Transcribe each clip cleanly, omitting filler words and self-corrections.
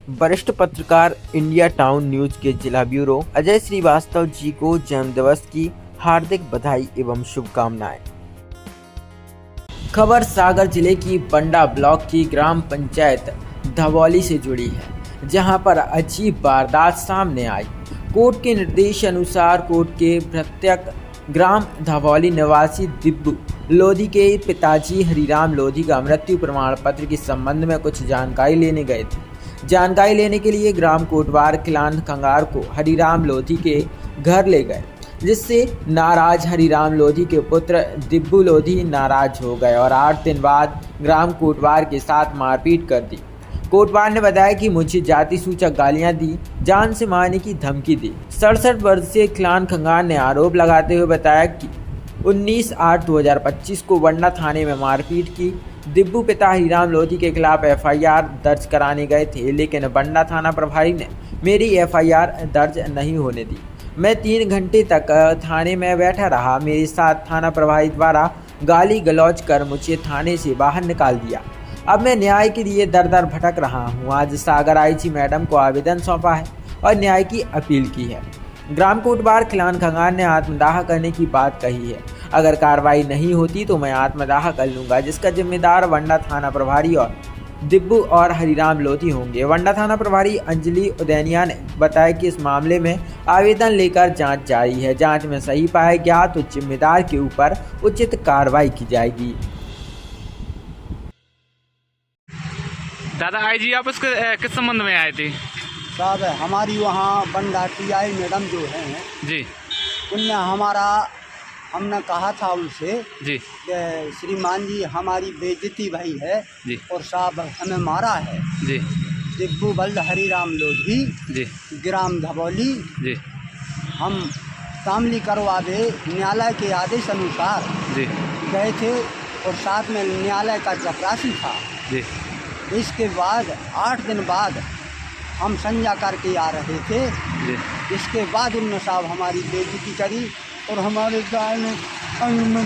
वरिष्ठ पत्रकार India town news के जिला ब्यूरो अजय श्रीवास्तव जी को जन्मदिवस की हार्दिक बधाई एवं शुभकामनाएं। खबर सागर जिले की बंडा ब्लॉक की ग्राम पंचायत धवौली से जुड़ी है, जहां पर अजीब वारदात सामने आई। कोर्ट के निर्देश अनुसार कोर्ट के प्रत्येक ग्राम धवौली निवासी दिब्बू लोधी के पिताजी हरिराम लोधी का मृत्यु प्रमाण पत्र के संबंध में कुछ जानकारी लेने गए थे। जानकारी लेने के लिए ग्राम कोटवार किलान खंगार को हरिराम लोधी के घर ले गए, जिससे नाराज हरिराम लोधी के पुत्र दिब्बू लोधी नाराज हो गए और 8 दिन बाद ग्राम कोटवार के साथ मारपीट कर दी। कोटवार ने बताया कि मुझे जाति सूचक गालियां दी, जान से मारने की धमकी दी। 67 वर्षीय किलान खंगार ने आरोप लगाते हुए बताया कि 19/8/2025 को बंडा थाने में मारपीट की। दिब्बू पिता हरिराम लोधी के खिलाफ FIR दर्ज कराने गए थे, लेकिन बंडा थाना प्रभारी ने मेरी FIR दर्ज नहीं होने दी। मैं 3 घंटे तक थाने में बैठा रहा। मेरे साथ थाना प्रभारी द्वारा गाली गलौज कर मुझे थाने से बाहर निकाल दिया। अब मैं न्याय के लिए दर दर भटक रहा हूँ। आज सागर IG मैडम को आवेदन सौंपा है और न्याय की अपील की है। ग्राम कोटवार किलान खंगार ने आत्मदाह करने की बात कही है। अगर कार्रवाई नहीं होती तो मैं आत्मदाह कर लूंगा, जिसका जिम्मेदार वंडा थाना प्रभारी और दिब्बू और हरिराम लोधी होंगे। वंडा थाना प्रभारी अंजलि उदैनिया ने बताया कि इस मामले में आवेदन लेकर जांच जारी है। जांच में सही पाया गया तो जिम्मेदार के ऊपर उचित कार्रवाई की जाएगी। दादा IG आप उसके किस संबंध में आए थे? साहब हमारी वहाँ बंडा TI मैडम जो हैं जी, उनने हमने कहा था उनसे जी, कि श्रीमान जी हमारी बेइज्जती भई है जी, और साहब हमें मारा है। जी, दिब्बू बल्द हरिराम लोधी जी, ग्राम धवौली, जी, हम शामली करवा दे न्यायालय के आदेश अनुसार जी, गए थे और साथ में न्यायालय का चपरासी था। जी, इसके बाद 8 दिन बाद हम संजा करके आ रहे थे। जी, इसके बाद उन्होंने साहब हमारी बेइज्जती करी और हमारे गाय ने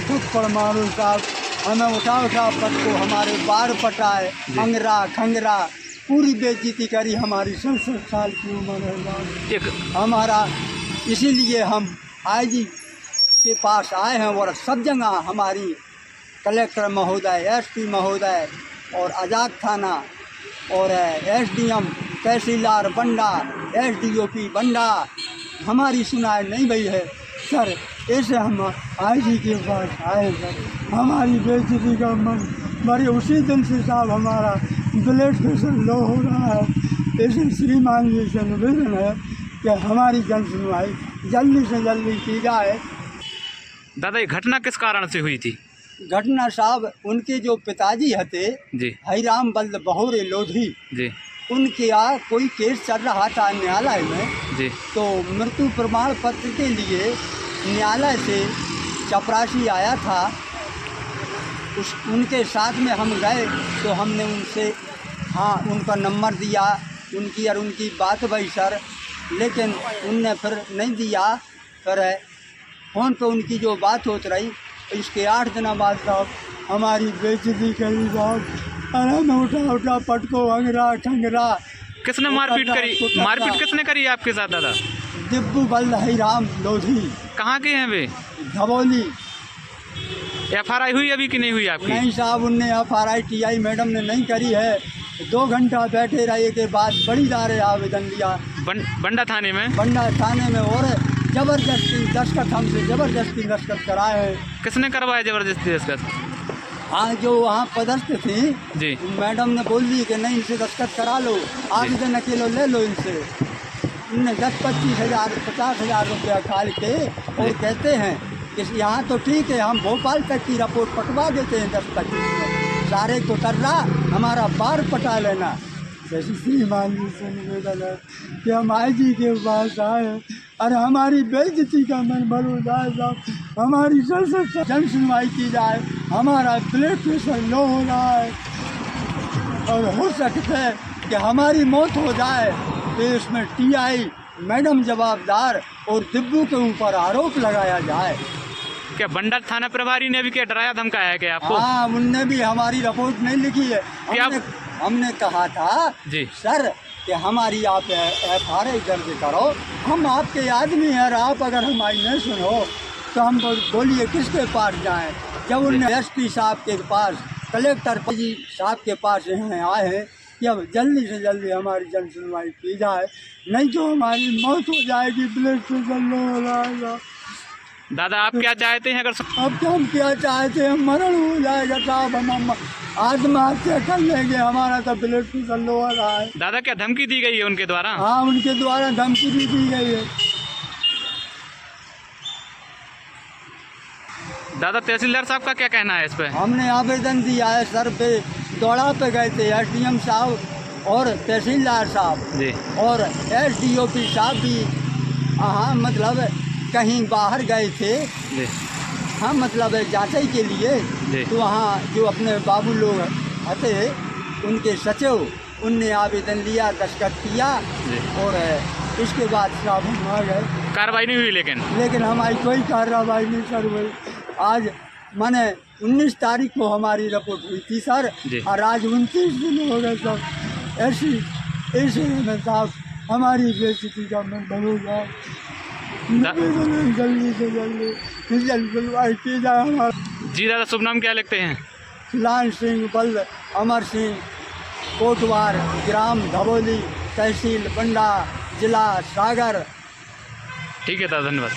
खुद पर मारो साहब, हमें उठा पटको, हमारे बार पटाए, अंगरा खंगरा, पूरी बेइज्जती करी। हमारी 67 साल की उम्र है साहब हमारा। इसीलिए हम IG के पास आए हैं और सब जगह हमारी कलेक्टर महोदय, SP महोदय और आजाद थाना और SDM तहसीलदार बंडा, SDOP बंडा हमारी सुनाई नहीं भई है सर। ऐसे हम IG के पास आए सर, हमारी बेइज्जती का मन मरे उसी दिन से साहब हमारा ब्लड प्रेशर लो हो रहा है। ऐसे श्रीमान जी से निवेदन है कि हमारी जन सुनवाई जल्दी से जल्दी की जाए। दादा ये घटना किस कारण से हुई थी? घटना साहब उनके जो पिताजी हते जी, हरिराम बल्द बहोरे लोधी, जी, उनके यहाँ कोई केस चल रहा था न्यायालय में। जी, तो मृत्यु प्रमाण पत्र के लिए न्यायालय से चपरासी आया था, उनके साथ में हम गए तो हमने उनसे उनका नंबर दिया, उनकी और उनकी बात भई सर, लेकिन उनने फिर नहीं दिया। फिर फ़ोन पे उनकी जो बात होती रही, इसके 8 दिन बाद साहब हमारी बेइज्जती करी साहब, अरे मैं उठा पटको, अंगरा खंगरा। किसने मारपीट करी? मारपीट किसने करी आपके साथ दादा? दिब्बू बल्द हरिराम लोधी। कहाँ के हैं वे? धवौली। FRI हुई अभी कि नहीं हुई आपकी? नहीं साहब, उनने FRI TI मैडम ने नहीं करी है। 2 घंटा बैठे रहे के बाद बड़ी दारे आवेदन दिया बंडा थाने में, बंडा थाने में, और जबरदस्ती दस्तखत हमसे जबरदस्ती दस्तखत कराए हैं। किसने करवाया जबरदस्ती दस्तखत? जो वहाँ पदस्थ थी जी, मैडम ने बोल दी कि नहीं इनसे दस्तखत करा लो, आवेदन अकेले ले लो इनसे। इनने 10-25 हज़ार 50 हज़ार रुपया खाल के और कहते हैं कि यहाँ तो ठीक है, हम भोपाल तक की रिपोर्ट पटवा देते हैं 10 तक सारे को कर्रा हमारा बार पटा लेना। जैसे श्रीमान जी से निवेदन है कि हम IG के पास आए और हमारी बेइज्जती का मन भरो जाए साहब, हमारी जन सुनवाई की जाए। हमारा ब्लड प्रेशर लो हो रहा है और हो सकता है कि हमारी मौत हो जाए, तो इसमें TI मैडम जवाबदार और दिब्बू के ऊपर आरोप लगाया जाए। क्या बंडा थाना प्रभारी ने भी क्या डराया धमकाया है क्या आपको? हाँ, उनने भी हमारी रिपोर्ट नहीं लिखी है। हमने कहा था जी सर कि हमारी आप FIR दर्ज करो, हम आपके आदमी हैं और आप अगर हमारी नहीं सुनो तो हम बोलिए किसके पास जाएं। जब उन्हें SP साहब के पास, कलेक्टर जी साहब के पास यहाँ आए हैं कि अब जल्दी से जल्दी हमारी जन सुनवाई की जाए, नहीं तो हमारी मौत हो जाएगी, ब्लड प्रेशर लो हो जाएगा। दादा आप क्या चाहते हैं? अगर अब तो हम क्या चाहते हैं, मरण हो जाएगा साहब, हम आत्महत्या कर लेंगे, हमारा तो ब्लड प्रेशर लो हो रहा है। दादा क्या धमकी दी गई है उनके द्वारा? हाँ, उनके द्वारा धमकी भी दी गई है। दादा तहसीलदार साहब का क्या कहना है इस पे? हमने आवेदन दिया है सर पे, दौड़ा पे गए थे SDM साहब और तहसीलदार साहब जी, और SDOP साहब भी, हाँ मतलब कहीं बाहर गए थे, जी, हाँ मतलब जांच के लिए, जी। तो वहाँ जो अपने बाबू लोग आते उनके सचिव, उनने आवेदन लिया, दस्तखत किया जी। और इसके बाद साहब हम आ गए, कार्रवाई नहीं हुई लेकिन हमारी कोई कार्रवाई नहीं सर हुई। आज माने 19 तारीख को हमारी रिपोर्ट हुई थी सर, जी। और आज 29 दिन हो गए सर। ऐसे में साहब हमारी बेइज्जती का मंडल हो गया, जल्दी से जल्दी सुनवाई की जाए हमारा। जी दादा शुभ नाम क्या लिखते हैं? लाल सिंह बल्द अमर सिंह, कोटवार, ग्राम धबोली, तहसील बंडा, जिला सागर। ठीक है दादा, धन्यवाद।